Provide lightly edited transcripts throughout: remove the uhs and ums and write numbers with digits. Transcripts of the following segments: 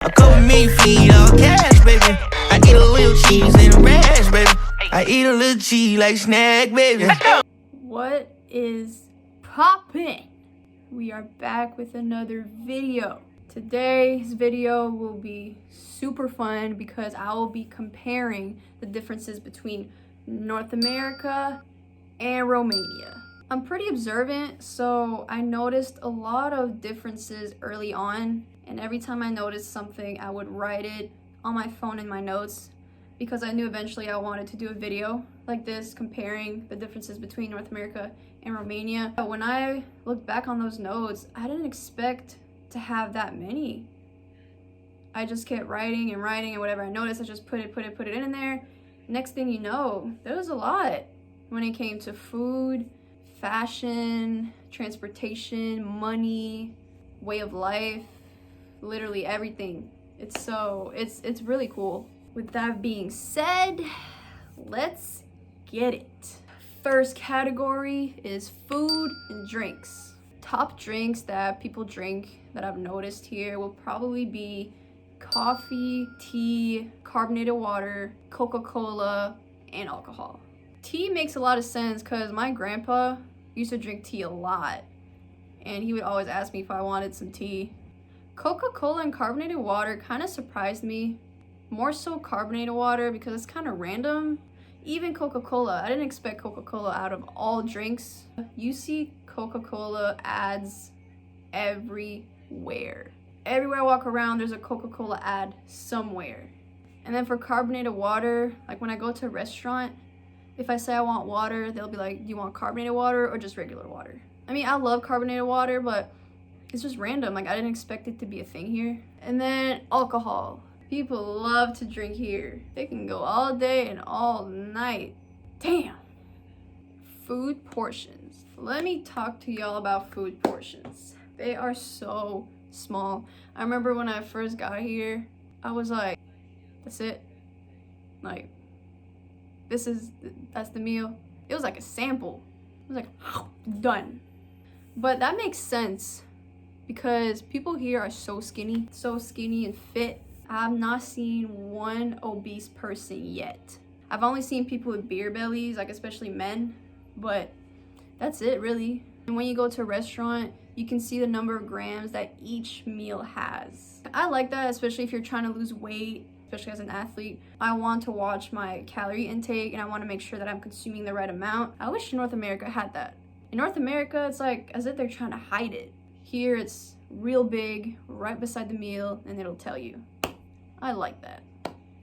A couple million feet, all cash, baby. I eat a little cheese and a rash, baby. I eat a little cheese like snack, baby. What is poppin'? We are back with another video. Today's video will be super fun because I will be comparing the differences between North America and Romania. I'm pretty observant, so I noticed a lot of differences early on, and every time I noticed something, I would write it on my phone in my notes because I knew eventually I wanted to do a video like this comparing the differences between North America and Romania. But when I look back on those notes, I didn't expect to have that many. I just kept writing and writing, and whatever I noticed, I just put it in there. Next thing you know, there was a lot when it came to food, fashion, transportation, money, way of life, literally everything. It's really cool. With that being said, let's get it. First category is food and drinks. Top drinks that people drink that I've noticed here will probably be coffee, tea, carbonated water, Coca-Cola, and alcohol. Tea makes a lot of sense because my grandpa used to drink tea a lot, and he would always ask me if I wanted some tea. Coca-Cola and carbonated water kind of surprised me. More so carbonated water because it's kind of random. Even Coca-Cola, I didn't expect Coca-Cola out of all drinks. You see Coca-Cola ads everywhere. Everywhere I walk around, there's a Coca-Cola ad somewhere. And then for carbonated water, like when I go to a restaurant, if I say I want water, they'll be like, do you want carbonated water or just regular water? I mean, I love carbonated water, but it's just random. Like, I didn't expect it to be a thing here. And then alcohol. People love to drink here. They can go all day and all night. Damn. Food portions. Let me talk to y'all about food portions. They are so small. I remember when I first got here, I was like, that's it. Like, that's the meal. It was like a sample. It was like, done. But that makes sense because people here are so skinny and fit. I've not seen one obese person yet. I've only seen people with beer bellies, like especially men, but that's it really. And when you go to a restaurant, you can see the number of grams that each meal has. I like that, especially if you're trying to lose weight, especially as an athlete. I want to watch my calorie intake and I want to make sure that I'm consuming the right amount. I wish North America had that. In North America, it's like as if they're trying to hide it. Here, it's real big, right beside the meal, and it'll tell you. I like that.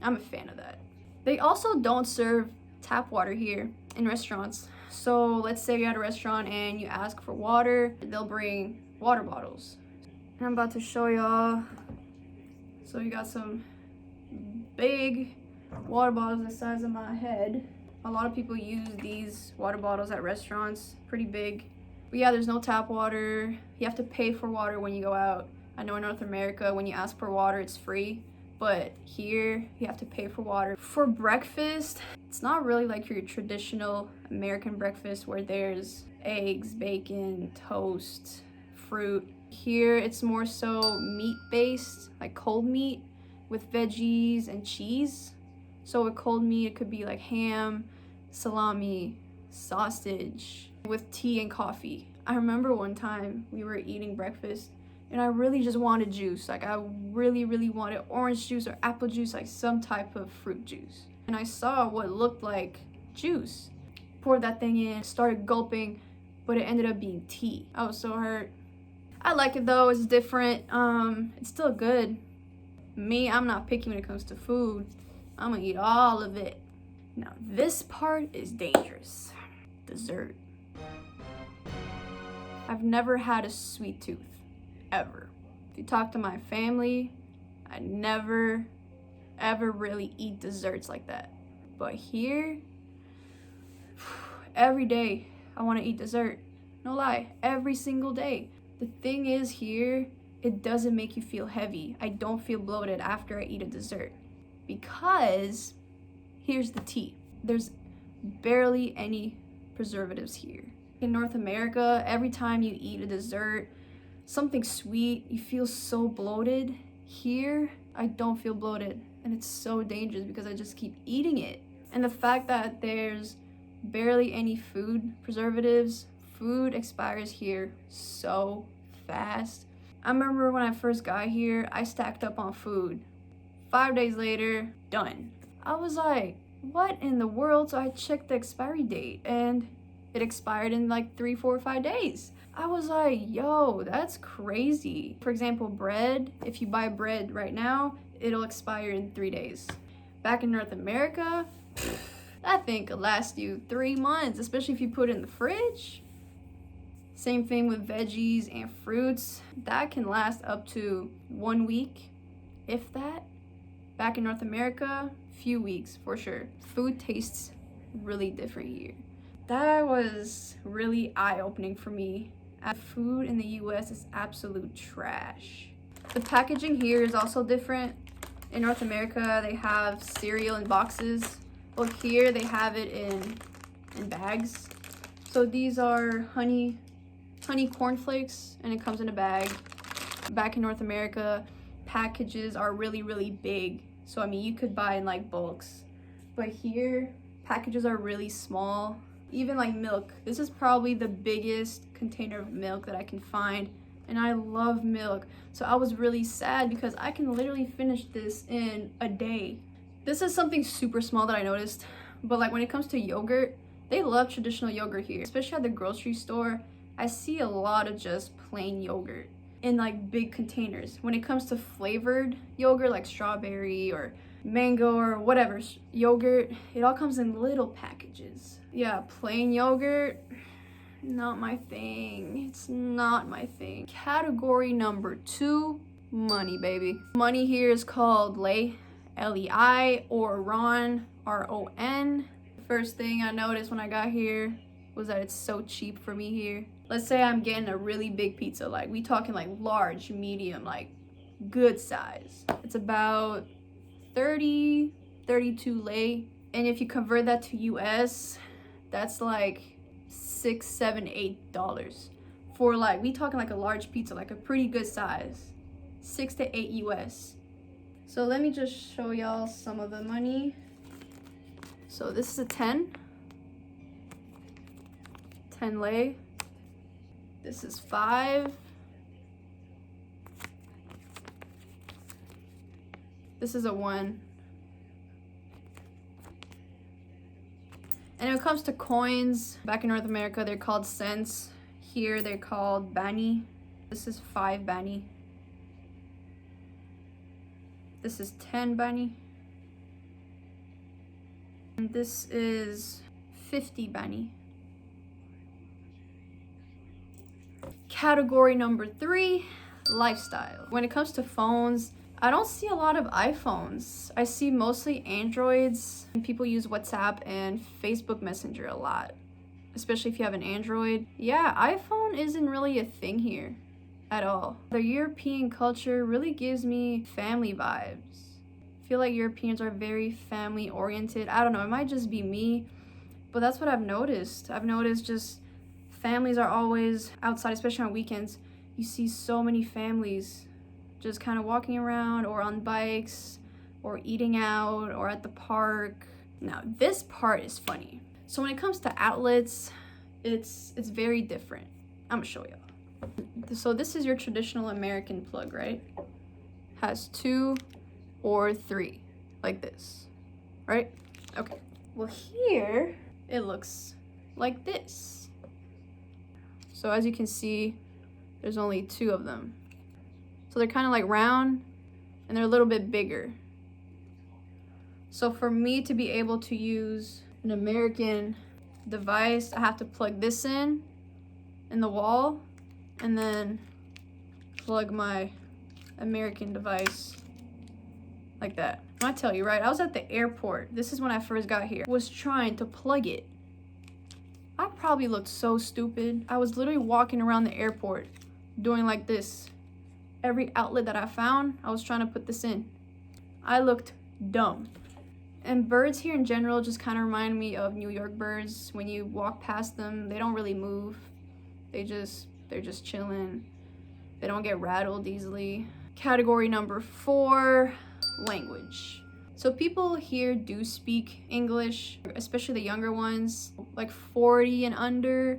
I'm a fan of that. They also don't serve tap water here in restaurants. So let's say you're at a restaurant and you ask for water, they'll bring water bottles. And I'm about to show y'all. So you got some big water bottles the size of my head. A lot of people use these water bottles at restaurants, pretty big. But yeah, there's no tap water. You have to pay for water when you go out. I know in North America, when you ask for water, it's free. But here, you have to pay for water. For breakfast, it's not really like your traditional American breakfast where there's eggs, bacon, toast, fruit. Here, it's more so meat-based, like cold meat with veggies and cheese. So with cold meat, it could be like ham, salami, sausage, with tea and coffee. I remember one time we were eating breakfast and I really just wanted juice. Like I really wanted orange juice or apple juice, like some type of fruit juice. And I saw what looked like juice. Poured that thing in, started gulping, but it ended up being tea. I was so hurt. I like it though, it's different. It's still good. Me, I'm not picky when it comes to food. I'm gonna eat all of it. Now this part is dangerous. Dessert. I've never had a sweet tooth. Ever. If you talk to my family, I never ever really eat desserts like that. But here, every day I want to eat dessert. No lie, every single day. The thing is here, it doesn't make you feel heavy. I don't feel bloated after I eat a dessert. Because here's the tea. There's barely any preservatives here. In North America, every time you eat a dessert, something sweet, you feel so bloated. Here, I don't feel bloated. And it's so dangerous because I just keep eating it. And the fact that there's barely any food preservatives, food expires here so fast. I remember when I first got here, I stacked up on food. 5 days later, done. I was like, what in the world? So I checked the expiry date and it expired in like 3, 4, 5 days. I was like, yo, that's crazy. For example, bread, if you buy bread right now, it'll expire in 3 days. Back in North America, that thing could last you 3 months, especially if you put it in the fridge. Same thing with veggies and fruits. That can last up to 1 week, if that. Back in North America, few weeks for sure. Food tastes really different here. That was really eye-opening for me. Food in the US is absolute trash. The packaging here is also different. In North America, they have cereal in boxes. Well, here they have it in bags. So these are honey cornflakes, and it comes in a bag. Back in North America, packages are really, really big. So I mean, you could buy in like bulks. But here, packages are really small. Even like milk. This is probably the biggest container of milk that I can find. And I love milk. So I was really sad because I can literally finish this in a day. This is something super small that I noticed. But like when it comes to yogurt, they love traditional yogurt here. Especially at the grocery store, I see a lot of just plain yogurt in like big containers. When it comes to flavored yogurt like strawberry or mango or whatever yogurt, it all comes in little packages. Yeah, plain yogurt, not my thing. It's not my thing. Category number 2, money, baby. Money here is called lei, L-E-I, or ron, R-O-N. First thing I noticed when I got here was that it's so cheap for me here. Let's say I'm getting a really big pizza, like we talking like large, medium, like good size. It's about 30, 32 lei. And if you convert that to US, that's like $6, $7, $8 for like, we talking like a large pizza, like a pretty good size. 6 to 8 US. So let me just show y'all some of the money. So this is a 10 lei. This is 5. This is a 1. And when it comes to coins, back in North America, they're called cents. Here, they're called bani. This is 5 bani. This is 10 bani. And this is 50 bani. Category number 3, lifestyle. When it comes to phones, I don't see a lot of iPhones. I see mostly Androids. And people use WhatsApp and Facebook Messenger a lot, especially if you have an Android. Yeah, iPhone isn't really a thing here at all. The European culture really gives me family vibes. I feel like Europeans are very family oriented. I don't know, it might just be me, but that's what I've noticed. I've noticed just families are always outside, especially on weekends. You see so many families just kind of walking around or on bikes or eating out or at the park. Now, this part is funny. So when it comes to outlets, it's very different. I'm gonna show y'all. So this is your traditional American plug, right? Has 2 or 3, like this, right? Okay. Well, here it looks like this. So as you can see, there's only 2 of them. So they're kind of like round and they're a little bit bigger. So for me to be able to use an American device, I have to plug this in the wall and then plug my American device like that. I tell you, right? I was at the airport. This is when I first got here. Was trying to plug it. I probably looked so stupid. I was literally walking around the airport doing like this. Every outlet that I found, I was trying to put this in. I looked dumb. And birds here in general just kind of remind me of New York birds. When you walk past them, they don't really move. They're just chilling. They don't get rattled easily. Category number 4, language. So people here do speak English, especially the younger ones, like 40 and under,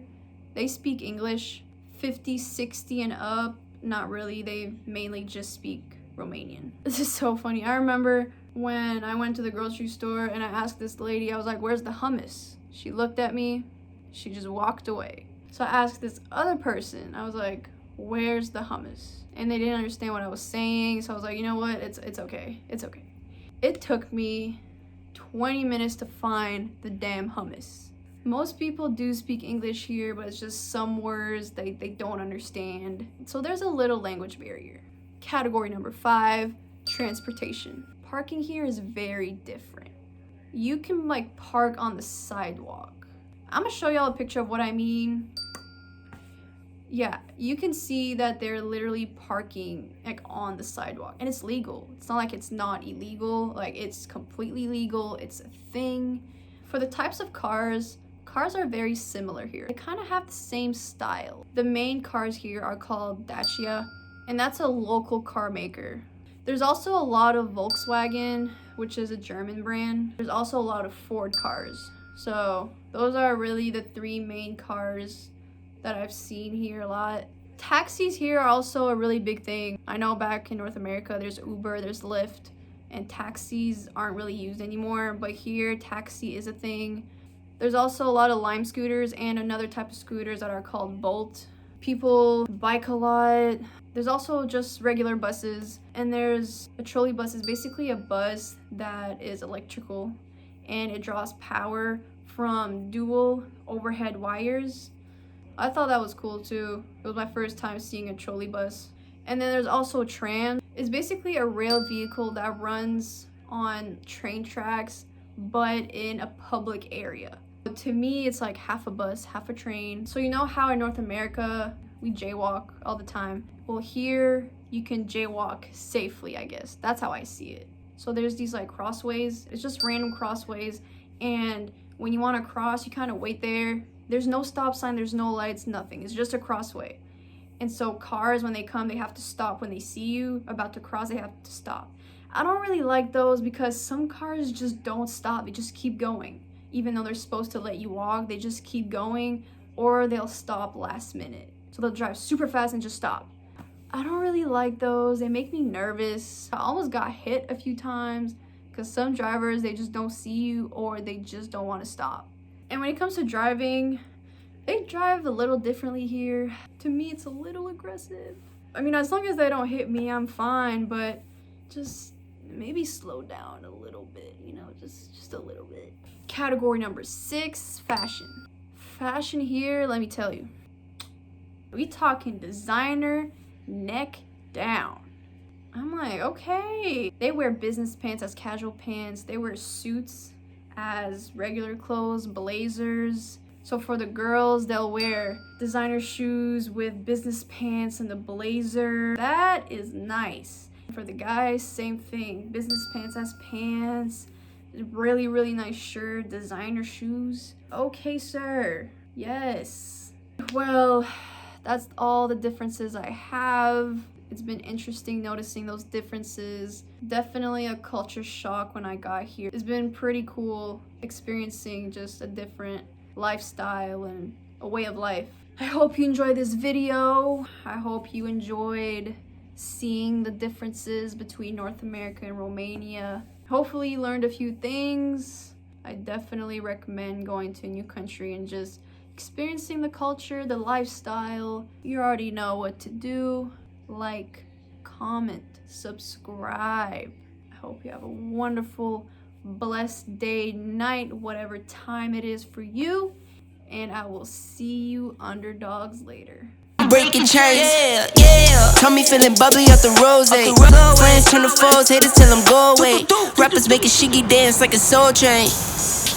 they speak English. 50, 60 and up, not really. They mainly just speak Romanian. This is so funny. I remember when I went to the grocery store and I asked this lady, I was like, where's the hummus? She looked at me, she just walked away. So I asked this other person, I was like, where's the hummus? And they didn't understand what I was saying, so I was like, you know what, it's okay, it's okay. It took me 20 minutes to find the damn hummus. Most people do speak English here, but it's just some words they don't understand. So there's a little language barrier. Category number 5, transportation. Parking here is very different. You can like park on the sidewalk. I'm gonna show y'all a picture of what I mean. Yeah, you can see that they're literally parking like on the sidewalk, and it's legal. It's not like it's not illegal, like it's completely legal, it's a thing. For the types of cars are very similar here. They kind of have the same style. The main cars here are called Dacia, and that's a local car maker. There's also a lot of Volkswagen, which is a German brand. There's also a lot of Ford cars. So those are really the 3 main cars that I've seen here a lot. Taxis here are also a really big thing. I know back in North America, there's Uber, there's Lyft, and taxis aren't really used anymore, but here taxi is a thing. There's also a lot of Lime scooters and another type of scooters that are called Bolt. People bike a lot. There's also just regular buses, and there's a trolley bus. Is basically a bus that is electrical, and it draws power from dual overhead wires. I thought that was cool too. It was my first time seeing a trolley bus. And then there's also a tram. It's basically a rail vehicle that runs on train tracks, but in a public area. To me, it's like half a bus, half a train. So you know how in North America, we jaywalk all the time? Well, here you can jaywalk safely, I guess. That's how I see it. So there's these like crossways. It's just random crossways. And when you want to cross, you kind of wait there. There's no stop sign, there's no lights, nothing. It's just a crossway. And so cars, when they come, they have to stop. When they see you about to cross, they have to stop. I don't really like those because some cars just don't stop. They just keep going. Even though they're supposed to let you walk, they just keep going, or they'll stop last minute. So they'll drive super fast and just stop. I don't really like those. They make me nervous. I almost got hit a few times because some drivers, they just don't see you or they just don't want to stop. And when it comes to driving, they drive a little differently here. To me, it's a little aggressive. I mean, as long as they don't hit me, I'm fine, but just maybe slow down a little bit, you know, just a little bit. Category number 6, fashion. Fashion here, let me tell you. We talking designer, neck down. I'm like, okay. They wear business pants as casual pants. They wear suits as regular clothes, blazers. So for the girls, they'll wear designer shoes with business pants and the blazer. That is nice. For the guys, same thing. Business pants as pants, really, really nice shirt, designer shoes. Okay, sir. Yes. Well, that's all the differences I have. It's been interesting noticing those differences. Definitely a culture shock when I got here. It's been pretty cool experiencing just a different lifestyle and a way of life. I hope you enjoyed this video. I hope you enjoyed seeing the differences between North America and Romania. Hopefully you learned a few things. I definitely recommend going to a new country and just experiencing the culture, the lifestyle. You already know what to do. Like, comment, subscribe. I hope you have a wonderful, blessed day, night, whatever time it is for you. And I will see you underdogs later. Breaking chains, yeah. Tommy feeling bubbly off the rose. Friends turn to foes, haters tell them go away. Rappers making shiggy dance like a soul train.